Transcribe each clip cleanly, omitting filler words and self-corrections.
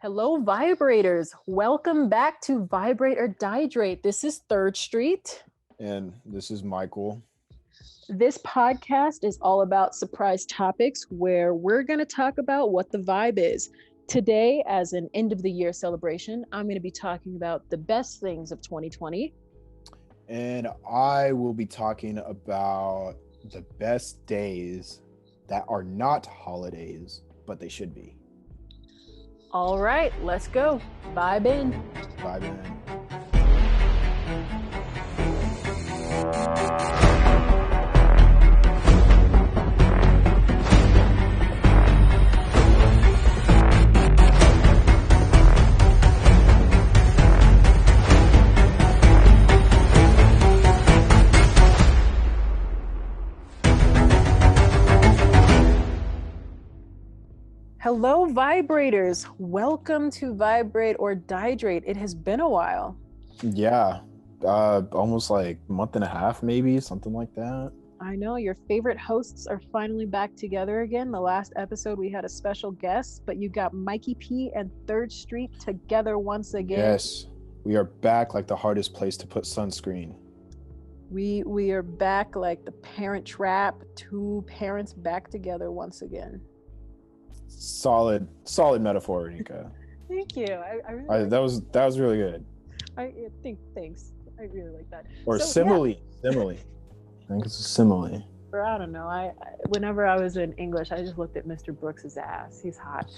Hello, vibrators. Welcome back to Vibrate or Diedrate. This is 3rd Street. And this is Michael. This podcast is all about surprise topics where we're going to talk about what the vibe is. Today, as an end of the year celebration, I'm going to be talking about the best things of 2020. And I will be talking about the best days that are not holidays, but they should be. All right, let's go. Vibe in. Vibe in. Hello, vibrators. Welcome to Vibrate or Diedrate. It has been a while. Yeah. Almost like a month and a half, maybe, something like that. I know your favorite hosts are finally back together again. The last episode we had a special guest, but you got Mikey P and 3rd Street together once again. Yes. We are back like the hardest place to put sunscreen. We are back like the Parent Trap, 2 parents back together once again. Solid metaphor, Nika. Thank you. I really that was really good. I think thanks. I really like that. Or simile. I think it's a simile. Or I don't know. Whenever I was in English, I just looked at Mr. Brooks's ass. He's hot.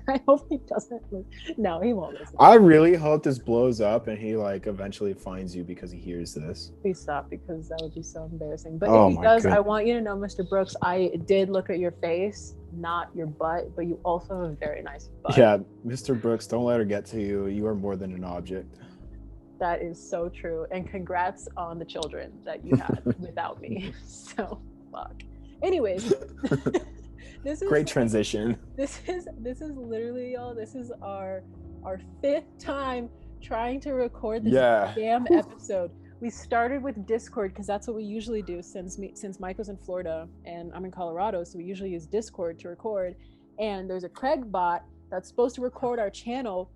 I hope he doesn't listen. No, he won't listen. I really hope this blows up and he eventually finds you because he hears this. Please stop, because that would be so embarrassing. But if he does, I want you to know, Mr. Brooks, I did look at your face, not your butt, but you also have a very nice butt. Yeah, Mr. Brooks, don't let her get to you. You are more than an object. That is so true. And congrats on the children that you had without me. So, fuck. Anyways. This is great transition. This is literally, y'all, this is our 5th time trying to record this damn episode. We started with Discord because that's what we usually do since Michael's in Florida and I'm in Colorado, so we usually use Discord to record. And there's a Craig bot that's supposed to record our channel.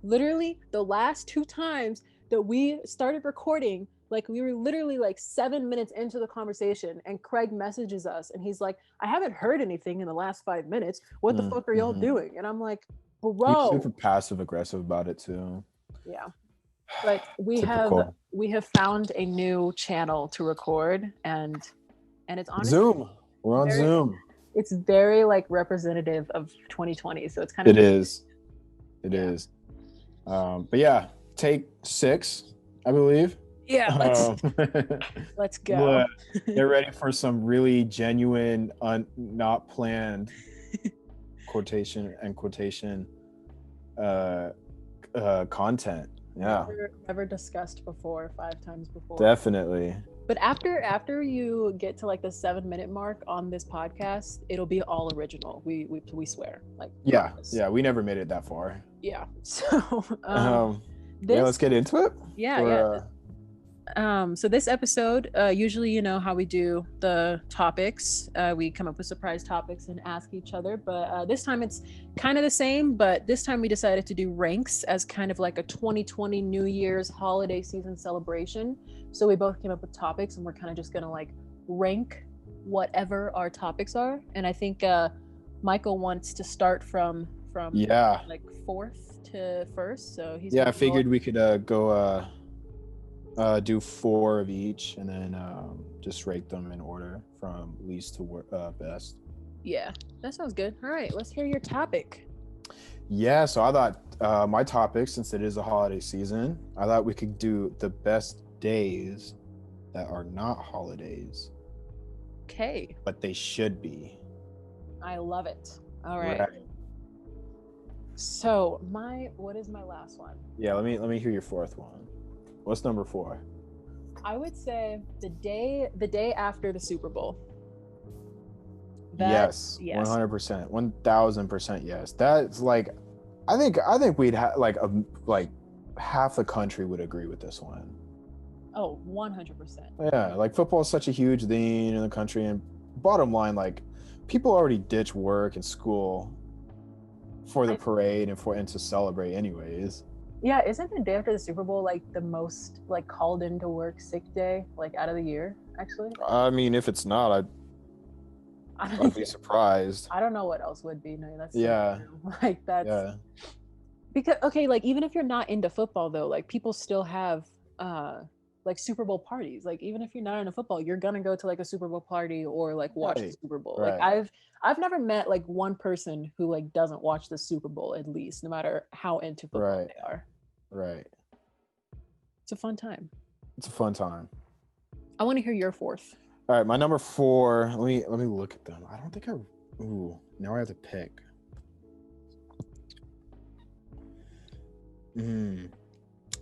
Literally the last 2 times that we started recording, like we were literally like 7 minutes into the conversation and Craig messages us and he's like, I haven't heard anything in the last 5 minutes. What the fuck are y'all doing? And I'm like, bro. You're super passive aggressive about it too. Yeah. But we have found a new channel to record and it's on Zoom. We're on Zoom. It's very like representative of 2020. So it's kind of It is. But yeah, take 6, I believe. Yeah, let's go. Get ready for some really genuine, not planned quotation content. Yeah, never discussed before, 5 times before. Definitely. But after you get to like the 7-minute mark on this podcast, it'll be all original. We swear. Like yeah, we never made it that far. Yeah. So let's get into it. So this episode, usually you know how we do the topics. We come up with surprise topics and ask each other, but this time it's kind of the same, but this time we decided to do ranks as kind of like a 2020 New Year's holiday season celebration. So we both came up with topics and we're kind of just gonna like rank whatever our topics are. And I think Michael wants to start from like 4th to 1st. So he's I figured we could go do 4 of each and then just rate them in order from least to best. Yeah, that sounds good. All right, let's hear your topic. Yeah, so I thought my topic, since it is a holiday season, I thought we could do the best days that are not holidays. Okay. But they should be. I love it. All right. So what is my last one? Yeah, let me hear your 4th one. What's number 4? I would say the day after the Super Bowl. Yes, 100%, 1000% yes. That's like, I think we'd have like half the country would agree with this one. Oh, 100%. Yeah, like football is such a huge thing in the country, and bottom line, like people already ditch work and school for the parade and to celebrate anyways. Yeah, isn't the day after the Super Bowl like the most like called into work sick day like out of the year? Actually, I mean, if it's not, I'd be surprised. I don't know what else would be. No, that's yeah, like that's because okay, like even if you're not into football though, like people still have like Super Bowl parties. Like even if you're not into football, you're gonna go to like a Super Bowl party or like watch the Super Bowl. Like I've never met like one person who like doesn't watch the Super Bowl at least, no matter how into football they are. Right. It's a fun time. It's a fun time. I want to hear your fourth. All right, my number 4. Let me look at them. I don't think ooh, now I have to pick.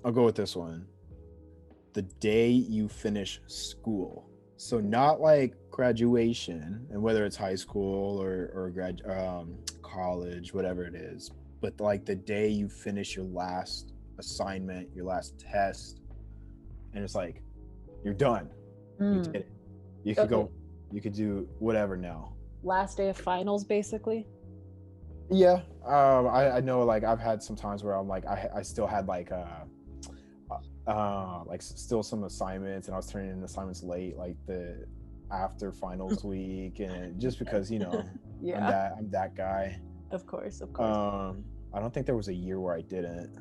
I'll go with this one. The day you finish school. So not like graduation, and whether it's high school or college, whatever it is, but like the day you finish your last assignment, your last test, and it's like you're done. You did it. You could go. You could do whatever now. Last day of finals, basically. Yeah. I know. Like I've had some times where I'm like I still had like still some assignments, and I was turning in assignments late, like the after finals week, and just because I'm that guy. Of course. I don't think there was a year where I didn't.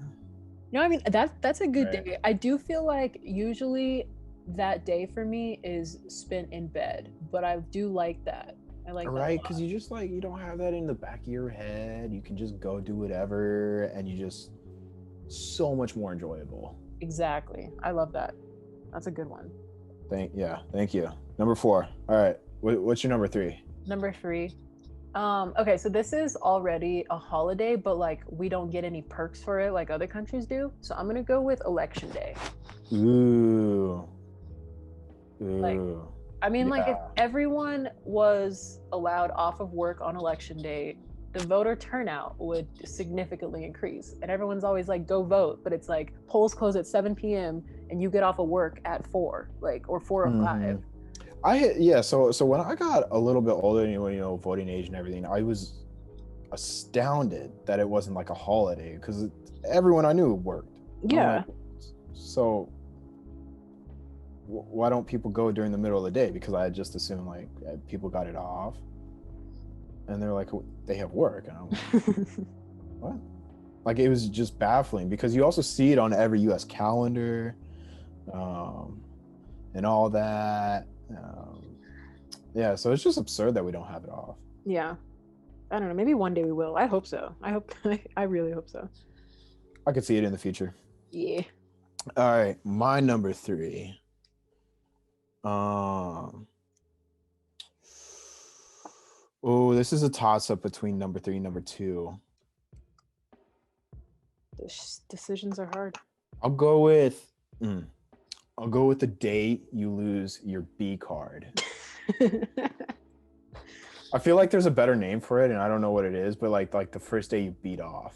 No, I mean that's a good day. I do feel like usually that day for me is spent in bed, but I do like that. I like that because you just like you don't have that in the back of your head. You can just go do whatever, and you just so much more enjoyable. Exactly. I love that. That's a good one. Thank you. Number 4. All right. What's your number 3? Number 3. Okay, so this is already a holiday, but like we don't get any perks for it like other countries do. So I'm gonna go with Election Day. Ooh. Like, I mean, like if everyone was allowed off of work on Election Day, the voter turnout would significantly increase. And everyone's always like, go vote. But it's like polls close at 7 p.m. and you get off of work at 4, like, or 4 or 5. So when I got a little bit older, voting age and everything, I was astounded that it wasn't like a holiday because everyone I knew worked. Yeah. So why don't people go during the middle of the day? Because I just assumed like people got it off. And they're like, they have work. And I'm like, what? Like, it was just baffling because you also see it on every U.S. calendar and all that. So it's just absurd that we don't have it off. Yeah. I don't know. Maybe one day we will. I hope so. I really hope so. I could see it in the future. Yeah. All right. My number 3. Oh, this is a toss-up between number 3 and number 2. Decisions are hard. I'll go with the day you lose your B card. I feel like there's a better name for it, and I don't know what it is, but like the first day you beat off.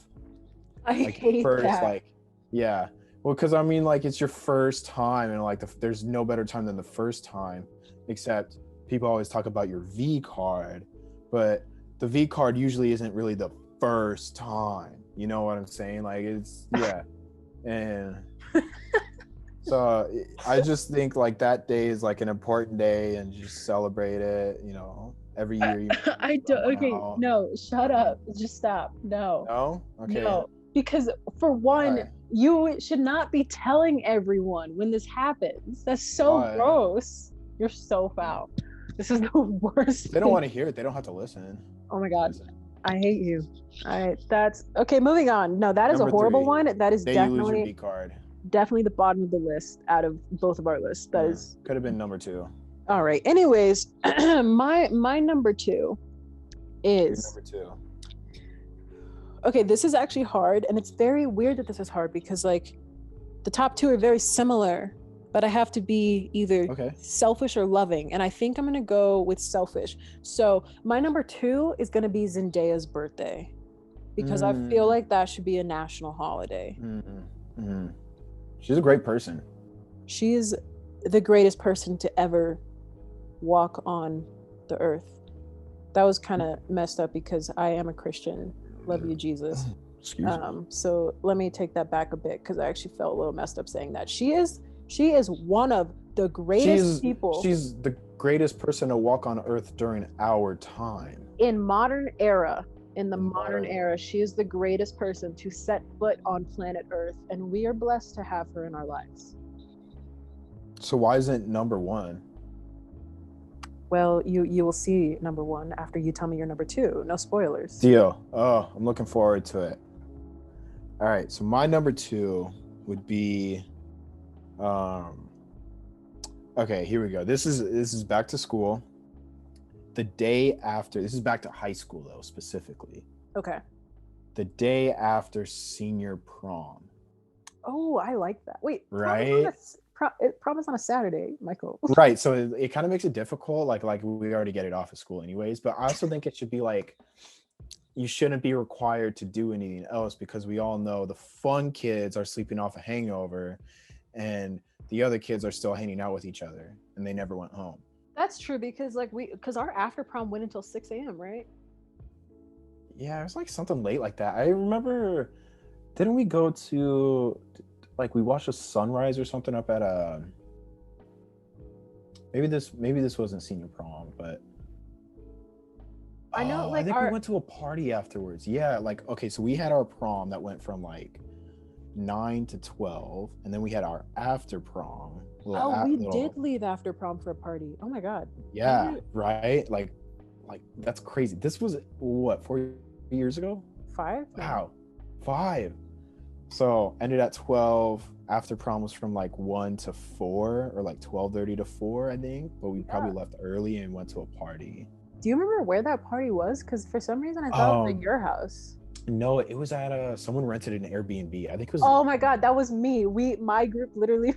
I hate that. Like, yeah. Well, because I mean, like it's your first time, and like there's no better time than the first time, except people always talk about your V card. But the V card usually isn't really the first time. You know what I'm saying? Like it's and so I just think like that day is like an important day and just celebrate it. Every year. I don't. Okay, no, shut up. Just stop. No. Okay. No, because for one, you should not be telling everyone when this happens. That's so gross. You're so foul. This is the worst. They don't want to hear it. They don't have to listen. Oh my God. I hate you. All right. That's okay. Moving on. No, that is a horrible one. That is definitely you lose your B card. Definitely the bottom of the list out of both of our lists. That is could have been number 2. All right. Anyways, my number 2 is number 2. Okay, this is actually hard, and it's very weird that this is hard because like the top 2 are very similar. But I have to be either selfish or loving. And I think I'm going to go with selfish. So my number 2 is going to be Zendaya's birthday. Because I feel like that should be a national holiday. She's a great person. She is the greatest person to ever walk on the earth. That was kind of messed up because I am a Christian. Love you, Jesus. Excuse me. So let me take that back a bit because I actually felt a little messed up saying that. She is one of the greatest people. She's the greatest person to walk on earth during our time. In modern era, she is the greatest person to set foot on planet Earth, and we are blessed to have her in our lives. So why isn't number one? Well, you will see number one after you tell me your number two. No spoilers. Deal. Oh, I'm looking forward to it. All right, so my number two would be, okay, here we go. This is back to school. The day after, this is back to high school though, specifically. Okay. The day after senior prom. Oh, I like that. Wait, right? Prom is on a Saturday, Michael. Right, so it kind of makes it difficult. Like we already get it off of school anyways, but I also think it should be like, you shouldn't be required to do anything else because we all know the fun kids are sleeping off a hangover and the other kids are still hanging out with each other and they never went home. That's true because our after prom went until 6 a.m., right? Yeah, it was like something late like that. I remember, didn't we go to, like, we watched a sunrise or something up at maybe this wasn't senior prom, but I know, like, I think we went to a party afterwards. Yeah, like, okay, so we had our prom that went from like 9 to 12, and then we had our after prom. We did leave after prom for a party. Oh my god. Yeah, right. Like that's crazy. This was what, 4 years ago? 5? Wow, 5. So ended at 12. After prom was from like 1 to 4, or like 12:30 to 4, I think. But we probably left early and went to a party. Do you remember where that party was? Because for some reason I thought it was at your house. No, it was at someone rented an Airbnb. I think it was. Oh my god, that was me. My group literally.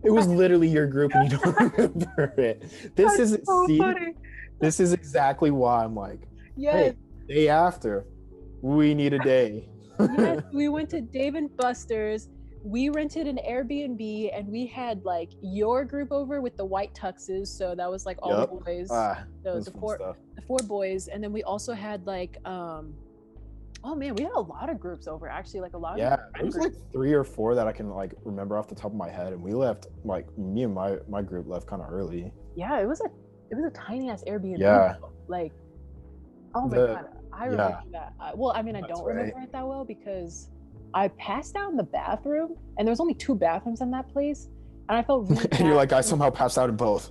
It was literally your group, and you don't remember it. This is so funny. This is exactly why I'm like, yes. Hey, day after, we need a day. Yes, we went to Dave and Buster's. We rented an Airbnb, and we had like your group over with the white tuxes. So that was like all the boys. So the four boys, and then we also had like oh man, we had a lot of groups over actually, like a lot of there was like 3 or 4 that I can like remember off the top of my head, and we left, like, me and my group left kind of early. Yeah, it was a tiny ass Airbnb. Yeah, like, oh my god, I remember that. Well, I mean, I don't remember it that well because I passed out in the bathroom, and there was only 2 bathrooms in that place, and I felt really and you're like, I somehow passed out in both.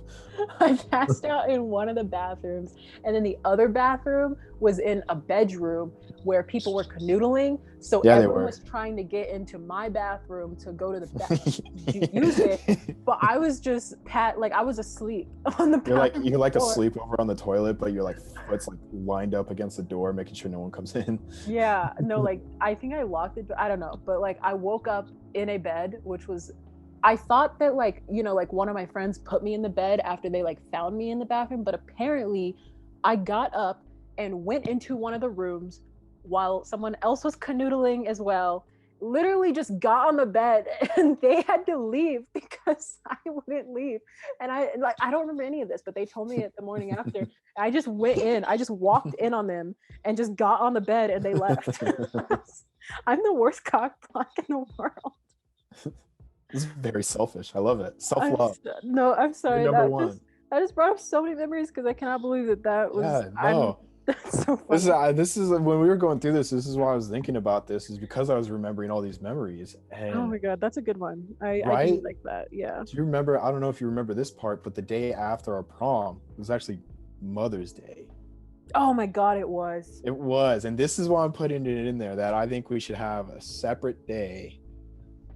I passed out in one of the bathrooms, and then the other bathroom was in a bedroom where people were canoodling. So everyone was trying to get into my bathroom to go to the bathroom to use it. But I was just I was asleep on the bathroom. You're like asleep over on the toilet, but you're like foot's like lined up against the door, making sure no one comes in. Yeah, no, like I think I locked it, but I don't know. But like I woke up in a bed, which was, I thought that like, you know, like one of my friends put me in the bed after they like found me in the bathroom, but apparently I got up and went into one of the rooms while someone else was canoodling as well, literally just got on the bed, and they had to leave because I wouldn't leave. And I don't remember any of this, but they told me it the morning after. I just went in, I just walked in on them and just got on the bed, and they left. I'm the worst cock block in the world. This is very selfish. I love it. Self-love. I'm sorry. You're number one. I just brought up so many memories because I cannot believe that was. Yeah, no. That's so funny. This is when we were going through this is why I was thinking about this, is because I was remembering all these memories. And, oh my god, that's a good one. I do like that. Yeah. Do you remember? I don't know if you remember this part, but the day after our prom was actually Mother's Day. Oh my god, it was. It was, and this is why I'm putting it in there, that I think we should have a separate day,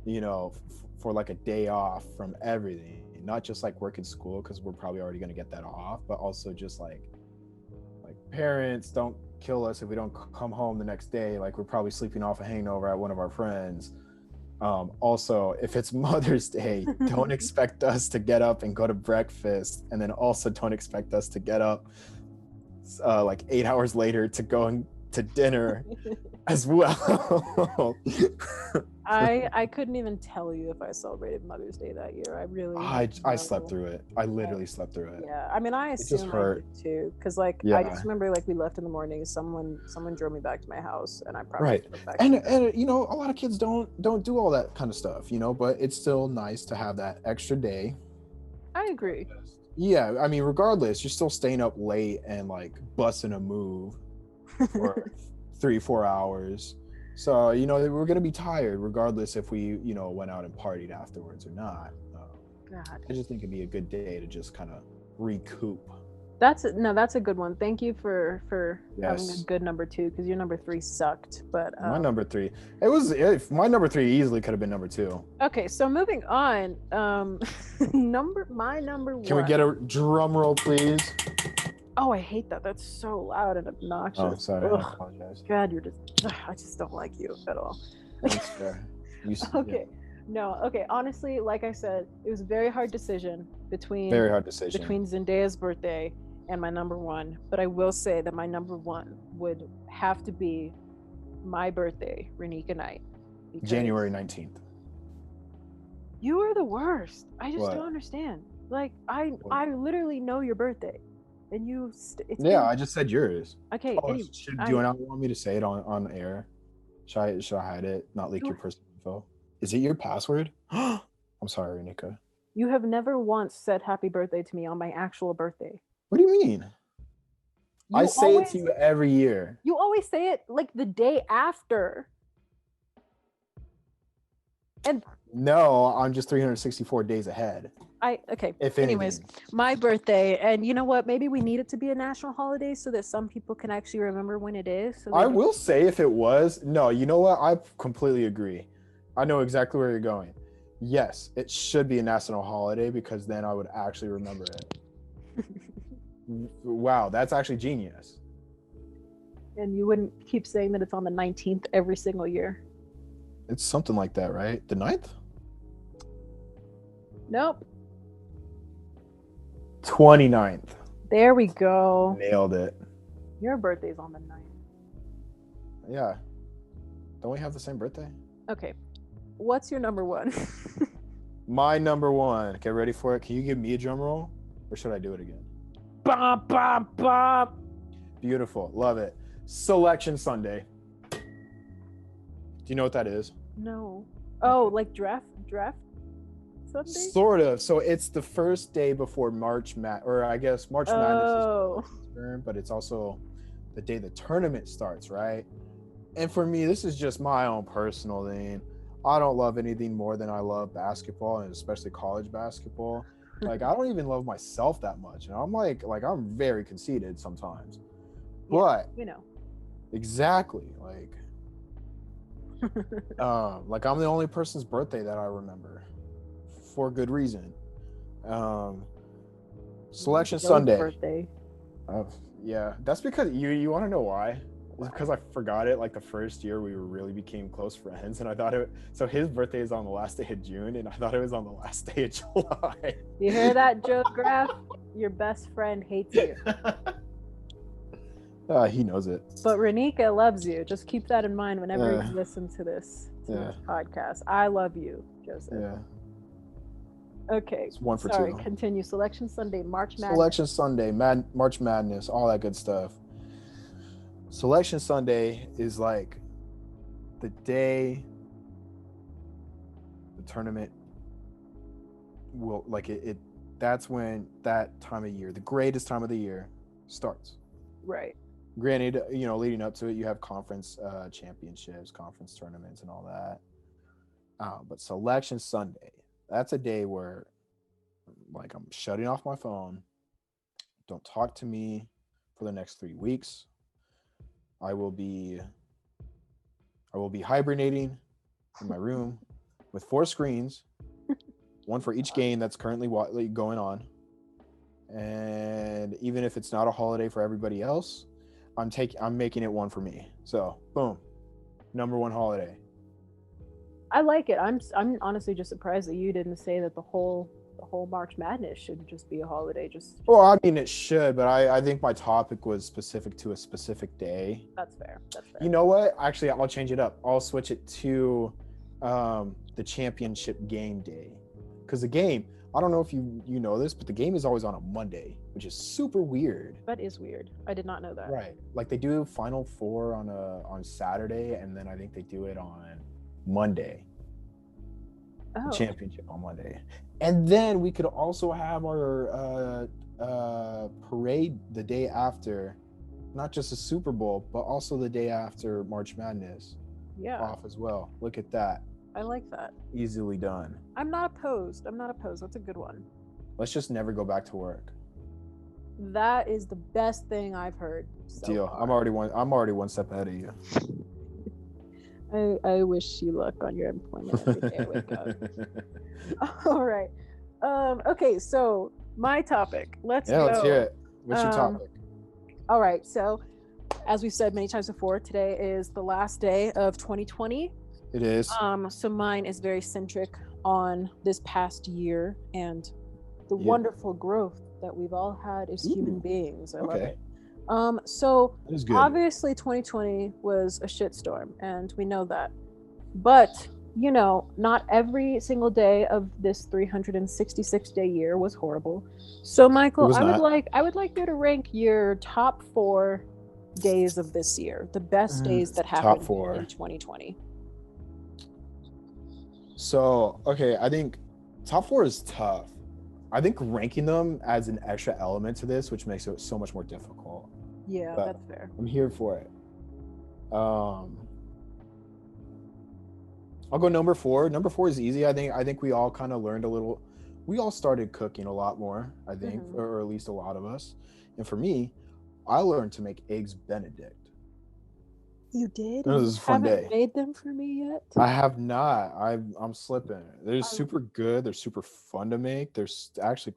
you know, for like a day off from everything, not just like work and school, because we're probably already going to get that off, but also just like parents, don't kill us if we don't come home the next day, like we're probably sleeping off a hangover at one of our friends. Also, if it's Mother's Day, don't expect us to get up and go to breakfast, and then also don't expect us to get up like 8 hours later to go and to dinner as well. I couldn't even tell you if I celebrated Mother's Day that year. I really I slept through it. I literally slept through it. Yeah, I mean, I assume I did too, because like I just remember like we left in the morning. Someone drove me back to my house, and I probably right. And you know, a lot of kids don't do all that kind of stuff, you know, but it's still nice to have that extra day. I agree. Yeah, I mean, regardless, you're still staying up late and like busting a move for 3-4 hours. So, you know, we're going to be tired regardless if we, you know, went out and partied afterwards or not. God. I just think it'd be a good day to just kind of recoup. That's a good one. Thank you for having a good number 2, because your number 3 sucked. But my number 3, my number 3 easily could have been number 2. Okay, so moving on. My number 1. Can we get a drum roll, please? Oh, I hate that. That's so loud and obnoxious. Oh, sorry. I apologize. God, I just don't like you at all. That's fair. Okay. Yeah. No, okay. Honestly, like I said, it was a very hard decision between Zendaya's birthday and my number 1. But I will say that my number 1 would have to be my birthday, Renika night. January 19th. You are the worst. I just don't understand. Like, I literally know your birthday. And you I just said yours. Okay. Do you not want me to say it on air? Should I hide it, not leak your personal info? Is it your password? I'm sorry, Renika. You have never once said happy birthday to me on my actual birthday. What do you mean? I say it to you every year. You always say it like the day after. And no, I'm just 364 days ahead. Anyways, my birthday, and you know what? Maybe we need it to be a national holiday so that some people can actually remember when it is. So I will say, if it was, no, you know what? I completely agree. I know exactly where you're going. Yes, it should be a national holiday because then I would actually remember it. Wow, that's actually genius. And you wouldn't keep saying that it's on the 19th every single year. It's something like that, right? The 9th? Nope. 29th. There we go. Nailed it. Your birthday's on the 9th. Yeah. Don't we have the same birthday? Okay. What's your number 1? My number 1. Get ready for it. Can you give me a drum roll? Or should I do it again? Bop, bop, bop. Beautiful. Love it. Selection Sunday. Do you know what that is? No. Oh, like draft Sunday? Sort of. So it's the first day before March Madness is term, but it's also the day the tournament starts, right? And for me, this is just my own personal thing. I don't love anything more than I love basketball, and especially college basketball. Like, I don't even love myself that much. And I'm like I'm very conceited sometimes. Yeah, but you know. Exactly. Like I'm the only person's birthday that I remember for good reason. Selection Sunday. Birthday. Yeah, that's because you want to know why? It's because I forgot it like the first year we really became close friends, and I thought so his birthday is on the last day of June, and I thought it was on the last day of July. You hear that, Joe Graff? Your best friend hates you. He knows it. But Renika loves you. Just keep that in mind whenever you listen to this podcast. I love you, Joseph. Yeah. Okay. It's 1 for 2. Continue. Selection Sunday, March Madness. Selection Sunday, March Madness, all that good stuff. Selection Sunday is like the day the tournament will that's when that time of year, the greatest time of the year, starts. Right. Granted, leading up to it, you have conference championships, conference tournaments, and all that. But Selection Sunday, that's a day where, like, I'm shutting off my phone. Don't talk to me for the next 3 weeks. I will be hibernating in my room with 4 screens, one for each game that's currently going on. And even if it's not a holiday for everybody else, I'm making it one for me. So boom, number 1 holiday. I like it. I'm honestly just surprised that you didn't say that the whole the whole March Madness should just be a holiday. Just Well, I mean, it should, but I think my topic was specific to a specific day. That's fair. That's fair. You know what? Actually, I'll change it up. I'll switch it to the championship game day. Because the game, I don't know if you know this, but the game is always on a Monday, which is super weird. That is weird. I did not know that. Right. Like they do Final Four on Saturday, and then I think they do it on Monday. Oh. Championship on Monday. And then we could also have our parade the day after, not just the Super Bowl, but also the day after March Madness. Yeah. Off as well. Look at that. I like that. Easily done. I'm not opposed. That's a good one. Let's just never go back to work. That is the best thing I've heard. Deal. Far. I'm already one step ahead of you. I wish you luck on your employment every day I wake up. All right. Okay, so my topic. Let's go. Let's hear it. What's your topic? All right. So as we've said many times before, today is the last day of 2020. It is. So mine is very centric on this past year and the wonderful growth that we've all had as human beings. I love it. So obviously 2020 was a shitstorm, and we know that. But, you know, not every single day of this 366-day year was horrible. So Michael, I would like you to rank your top 4 days of this year, the best days that happened in 2020. So, okay, I think top 4 is tough. I think ranking them adds an extra element to this, which makes it so much more difficult. Yeah, but that's fair. I'm here for it. I'll go number 4. Number 4 is easy. I think we all kind of learned a little. We all started cooking a lot more, I think, or at least a lot of us. And for me, I learned to make eggs Benedict. You did? It was a fun day. Haven't made them for me yet? I have not. I'm slipping. They're super good. They're super fun to make. They're actually,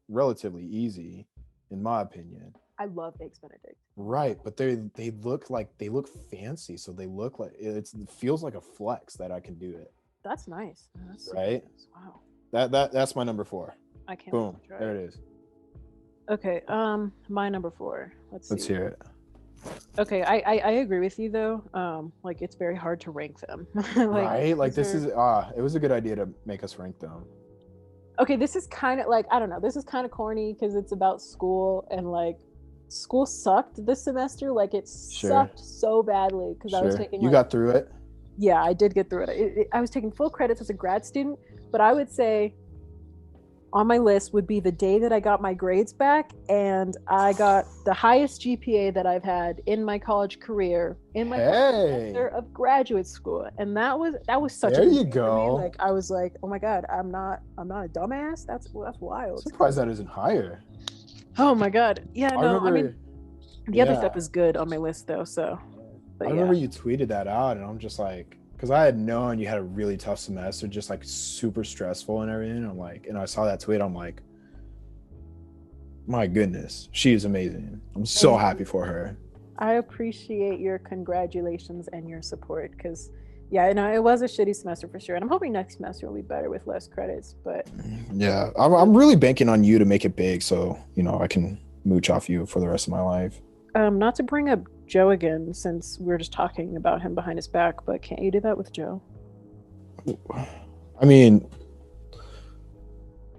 relatively easy, in my opinion. I love eggs Benedict. Right, but they look fancy, so they look like it feels like a flex that I can do it. That's nice. That's right? Nice. Wow. That's my number 4. I can't. Boom. There it is. Okay. My number 4. Let's hear it. Okay, I agree with you though. Like it's very hard to rank them. Right? Like this is it was a good idea to make us rank them. Okay, this is kind of like, I don't know, this is kind of corny because it's about school, and like school sucked this semester. Like it sucked so badly because I was taking. You got through it? Yeah, I did get through it. I was taking full credits as a grad student, but I would say on my list would be the day that I got my grades back and I got the highest GPA that I've had in my college career in my semester of graduate school, and that was such. There you go. Like I was like, oh my god, I'm not a dumbass. That's wild. I'm surprised that isn't higher. Oh my god, yeah. I mean, the other stuff is good on my list though. So, I remember you tweeted that out, and I'm just like. Because I had known you had a really tough semester, just like super stressful and everything. I'm like, and I saw that tweet. I'm like, my goodness, she is amazing. I'm so happy for her. I appreciate your congratulations and your support. Because, yeah, it was a shitty semester for sure. And I'm hoping next semester will be better with less credits. But yeah, I'm really banking on you to make it big, so I can mooch off you for the rest of my life. Not to bring up Joe again, since we're just talking about him behind his back, but can't you do that with Joe? I mean,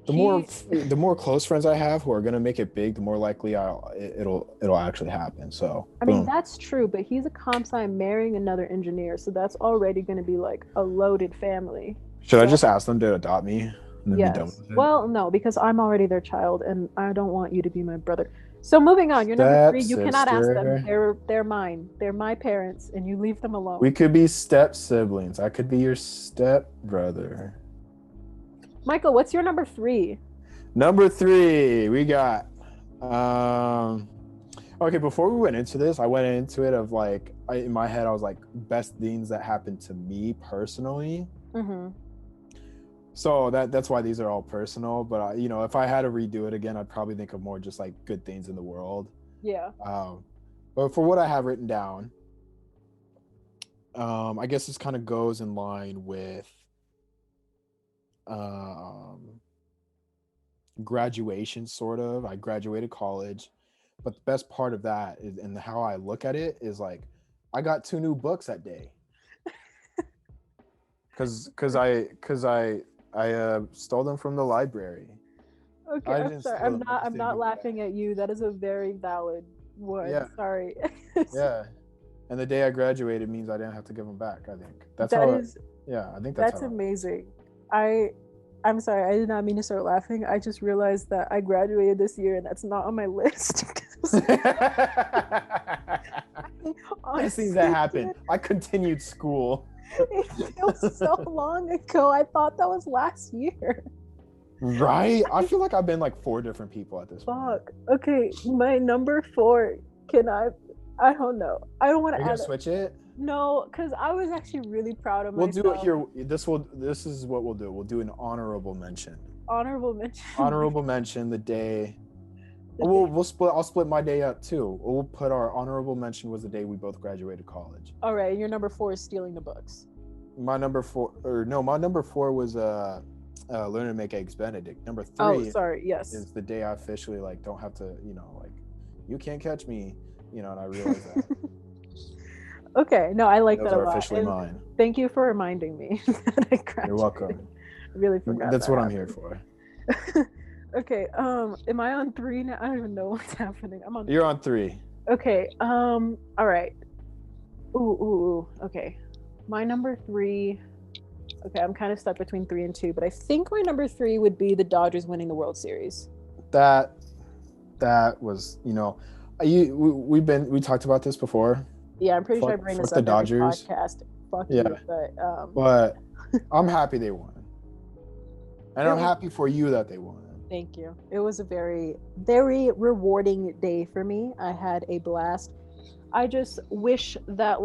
the more close friends I have who are gonna make it big, the more likely it'll actually happen. So I mean, that's true, but he's a comp sci marrying another engineer, so that's already gonna be like a loaded family. Should I just ask them to adopt me and then yes. be done with it? Well, no, because I'm already their child, and I don't want you to be my brother. So moving on, you're number 3. You cannot ask them. They're mine. They're my parents, and you leave them alone. We could be step siblings. I could be your step brother. Michael, what's your number 3? Number 3, we got. Okay, before we went into this, I went into it of like in my head, I was like best things that happened to me personally. Mm-hmm. So that's why these are all personal. But if I had to redo it again, I'd probably think of more just like good things in the world. Yeah. But for what I have written down, I guess this kind of goes in line with graduation, sort of. I graduated college, but the best part of that is, and how I look at it is like, I got 2 new books that day. Cause I stole them from the library. Okay, I'm sorry. I'm not laughing at you. That is a very valid one. Yeah. Sorry. Yeah. And the day I graduated means I didn't have to give them back, I think. I think that's amazing. I'm sorry, I did not mean to start laughing. I just realized that I graduated this year and that's not on my list. I've seen that happen. I continued school. It feels so long ago. I thought that was last year. Right? I feel like I've been like 4 different people at this point. Fuck. Okay, my number 4. Can I don't know. I don't want to add switch it. No, because I was actually really proud of myself. We'll do it here. This is what we'll do. We'll do an honorable mention. Honorable mention. The day. We'll split. I'll split my day up too. We'll put our honorable mention was the day we both graduated college. All right, and your number 4 is stealing the books. My number 4 was learning to make eggs Benedict. Number 3. Oh, sorry. Yes. Is the day I officially like don't have to, you can't catch me, and I realized that. Okay, no, I like that a lot. Officially mine. Thank you for reminding me that I graduated. You're welcome. I really forgot. That's what I'm here for. Okay, am I on 3 now? I don't even know what's happening. You're on 3. Okay, all right. Ooh, okay. My number 3. Okay, I'm kind of stuck between 3 and 2, but I think my number 3 would be the Dodgers winning the World Series. That was, we talked about this before. Yeah, I'm pretty sure I bring this up the Dodgers podcast. Fuck you, but I'm happy they won. And I'm happy for you that they won. Thank you. It was a very, very rewarding day for me. I had a blast. I just wish that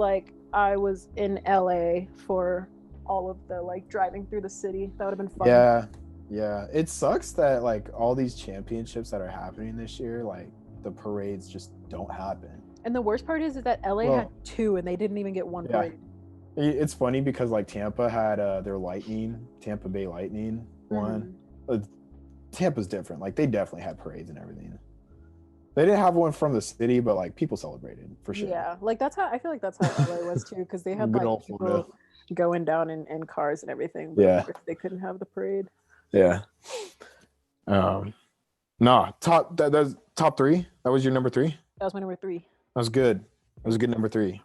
I was in LA for all of the driving through the city. That would have been fun. Yeah. It sucks that all these championships that are happening this year, the parades just don't happen. And the worst part is that LA had 2 and they didn't even get 1 parade. It's funny because Tampa had their Tampa Bay Lightning one. Tampa's different. They definitely had parades and everything. They didn't have one from the city, but people celebrated for sure. Yeah, that's how I feel that's how LA was too, because they had people going down in cars and everything. But they couldn't have the parade. Yeah. That's top 3. That was your number 3. That was my number 3. That was good. That was a good number 3.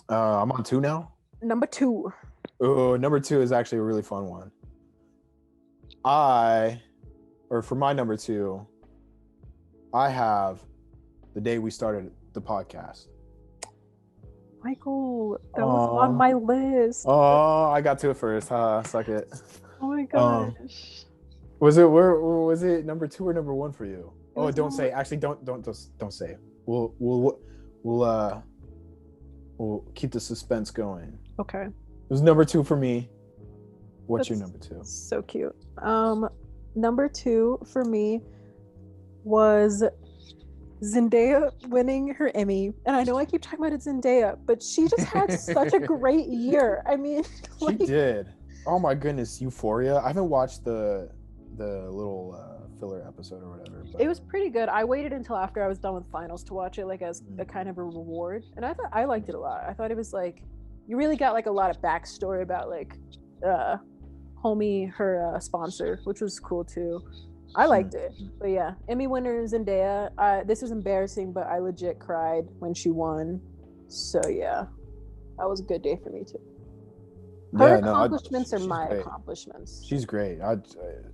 I'm on 2 now. Number 2. Oh, number 2 is actually a really fun one. For my number 2, I have the day we started the podcast. Michael, that was on my list. Oh, I got to it first. Suck it. Oh my gosh. Was it number 2 or number 1 for you? Oh, don't say. Actually, don't say. We'll keep the suspense going. Okay. It was number 2 for me. What's your number 2? So cute. Number 2 for me was Zendaya winning her Emmy. And I know I keep talking about it, Zendaya, but she just had such a great year. I mean, she did. Oh my goodness, Euphoria. I haven't watched the little filler episode or whatever. But... It was pretty good. I waited until after I was done with finals to watch it, as a kind of a reward. And I liked it a lot. I thought it was you really got a lot of backstory about homie, her sponsor, which was cool too. I liked it. But yeah, Emmy winner Zendaya. This is embarrassing, but I legit cried when she won. So yeah, that was a good day for me too. Her accomplishments are my accomplishments. She's great.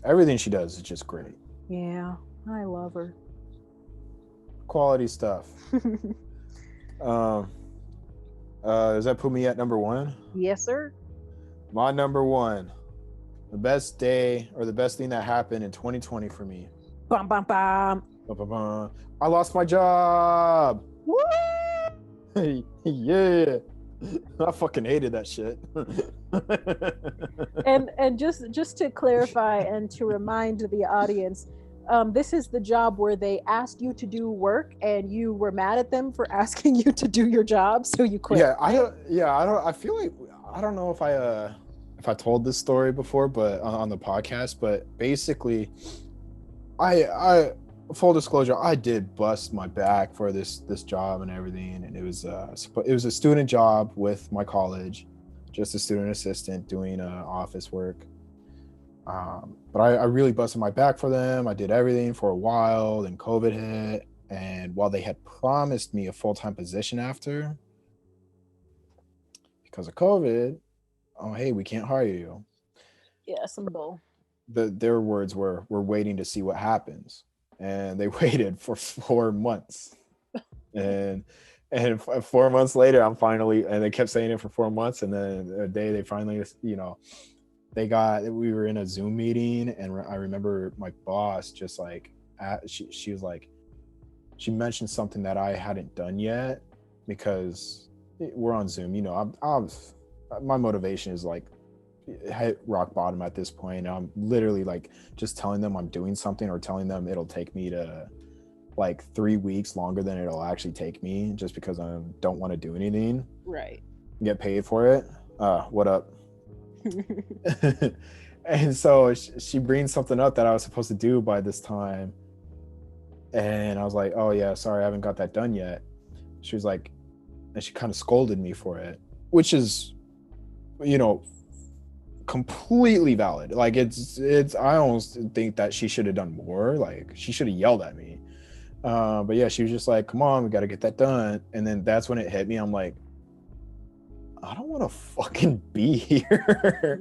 Everything she does is just great. Yeah, I love her. Quality stuff. Does that put me at number 1? Yes, sir. My number 1. The best day or the best thing that happened in 2020 for me. Bum, bum, bum. Bum, bum, bum. I lost my job. Woo! Yeah. I fucking hated that shit. and just to clarify and to remind the audience, this is the job where they asked you to do work and you were mad at them for asking you to do your job, so you quit. I feel like I don't know if I told this story before, but on the podcast, but basically I full disclosure, I did bust my back for this job and everything, and it was a student job with my college, just a student assistant doing office work. But I really busted my back for them. I did everything for a while. Then COVID hit, and while they had promised me a full-time position after, because of COVID, oh hey, we can't hire you. Yeah, some bull. Their words were, "We're waiting to see what happens," and they waited for 4 months, and 4 months later, I'm finally, and they kept saying it for 4 months, and then the day they finally, we were in a Zoom meeting, and I remember my boss just like, she was like, she mentioned something that I hadn't done yet, because we're on Zoom, my motivation is like hit rock bottom at this point. I'm literally like just telling them I'm doing something, or telling them it'll take me to like 3 weeks longer than it'll actually take me, just because I don't want to do anything, right, get paid for it. What up? And so she brings something up that I was supposed to do by this time, and I was like, oh yeah, sorry, I haven't got that done yet. She was like, and she kind of scolded me for it, which is, completely valid. Like it's I almost think that she should have done more. Like she should have yelled at me. But yeah, she was just like, come on, we got to get that done. And then that's when it hit me. I'm like, I don't want to fucking be here.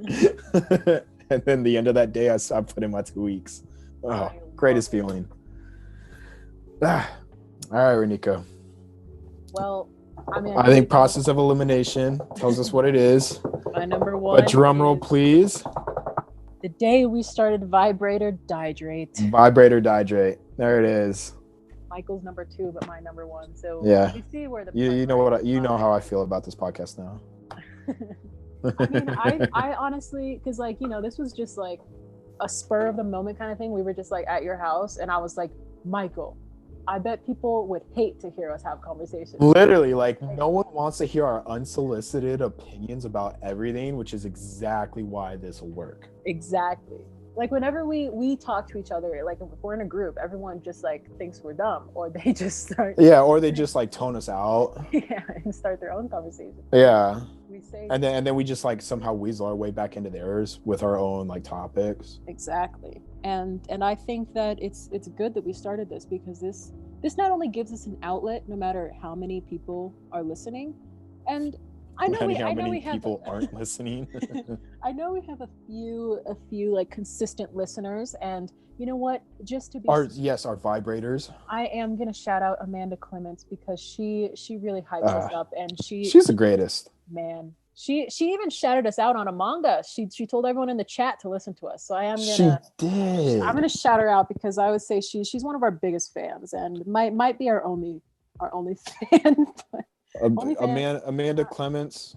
And then the end of that day, I put in my 2 weeks. Oh, greatest feeling. All right, Renika. Well, I think process of elimination tells us what it is. My number one. A drum roll, please. The day we started Vibrate or Diedrate. Vibrate or Diedrate. There it is. Michael's number 2, but my number 1. So yeah, we see where the you know what how I feel about this podcast now. I mean, I honestly, because like, this was just like a spur of the moment kind of thing. We were just like at your house, and I was like, Michael, I bet people would hate to hear us have conversations. Literally, like no one wants to hear our unsolicited opinions about everything, which is exactly why this will work. Exactly. Like whenever we talk to each other, like if we're in a group, everyone just like thinks we're dumb, or they just start. Yeah, or they just like tone us out. Yeah, and start their own conversation. Yeah. We say. And then we just like somehow weasel our way back into theirs with our own like topics. Exactly. And I think that it's good that we started this, because this not only gives us an outlet, no matter how many people are listening, and I know we have people aren't listening. I know we have a few like consistent listeners, and you know what? Just to be our vibrators. I am gonna shout out Amanda Clements, because she really hypes us up, and she's the greatest. Man, she even shouted us out on Among Us. She told everyone in the chat to listen to us. So I'm gonna shout her out, because I would say she's one of our biggest fans, and might be our only fan. Amanda Clements,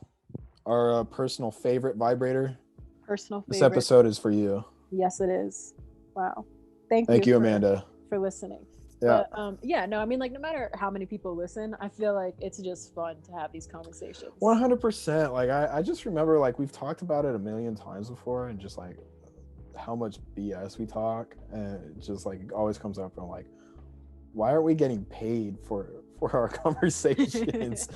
our personal favorite vibrator. Personal favorite. This episode is for you. Yes, it is. Wow. Thank you, Amanda, for listening. Yeah. But, no, I mean, like, no matter how many people listen, I feel like it's just fun to have these conversations. 100%. Like, I just remember, like, we've talked about it a million times before, and just like how much BS we talk, and it just like it always comes up, and I'm like, why aren't we getting paid for our conversations?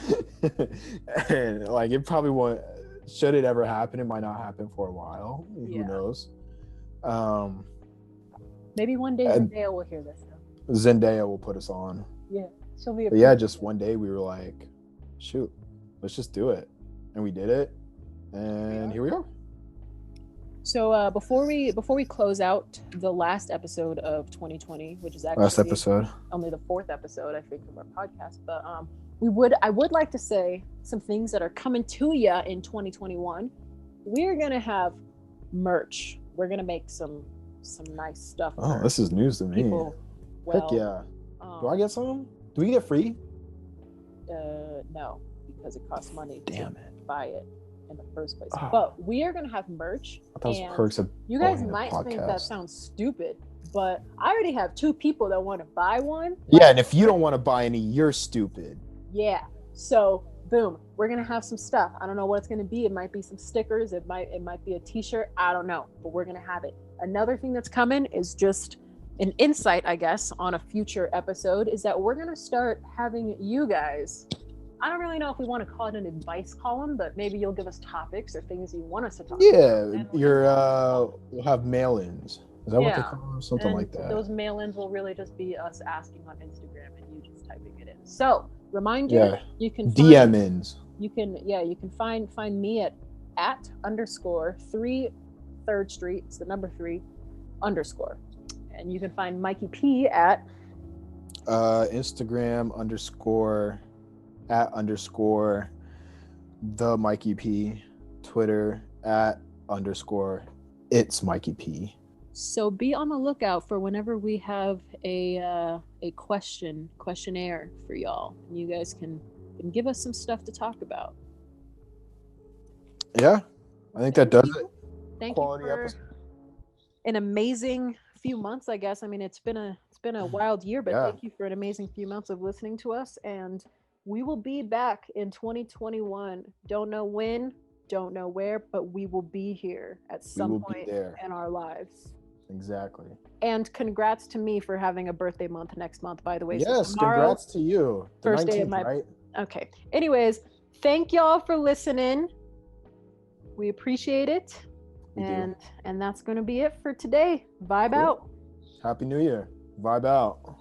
And like, it probably won't. Should it ever happen, it might not happen for a while. Yeah. Who knows? Maybe one day Zendaya will hear this. Zendaya will put us on. Yeah, just one day we were like, shoot, let's just do it, and we did it, and here we are. So before we close out the last episode of 2020, which is actually only the 4th episode, I think, of our podcast, but I would like to say some things that are coming to you in 2021. We're gonna have merch. We're gonna make some nice stuff. Oh, this is news to me. Heck yeah. Do I get some? Do we get free? No, because it costs money to buy it in the first place. Oh. But we are going to have merch. I thought it was perks of you guys might think that sounds stupid, but I already have 2 people that want to buy one. Yeah, and if you don't want to buy any, you're stupid. Yeah. So, boom, we're going to have some stuff. I don't know what it's going to be. It might be some stickers. It might be a t-shirt. I don't know, but we're going to have it. Another thing that's coming is just an insight, I guess, on a future episode is that we're going to start having you guys. I don't really know if we want to call it an advice column, but maybe you'll give us topics or things you want us to talk about. Yeah, we'll have mail-ins. Is that what they call them? Something like that. Those mail-ins will really just be us asking on Instagram and you just typing it in. So, remind you, you can DM-ins. You can find me at @_3 3rd Street. It's the number 3 _. And you can find Mikey P at Instagram @_ the Mikey P, Twitter @_ Mikey P. So be on the lookout for whenever we have a questionnaire for y'all. And you guys can give us some stuff to talk about. Yeah, I think that does it. Thank you for an amazing few months, I guess. I mean, it's been a wild year, but thank you for an amazing few months of listening to us. And we will be back in 2021. Don't know when, don't know where, but we will be here at some point in our lives. Exactly. And congrats to me for having a birthday month next month, by the way. Yes, so congrats to you. The first 19th, day of my right? Okay. Anyways, thank y'all for listening. We appreciate it. And that's going to be it for today. Vibe out. Happy New Year. Vibe out.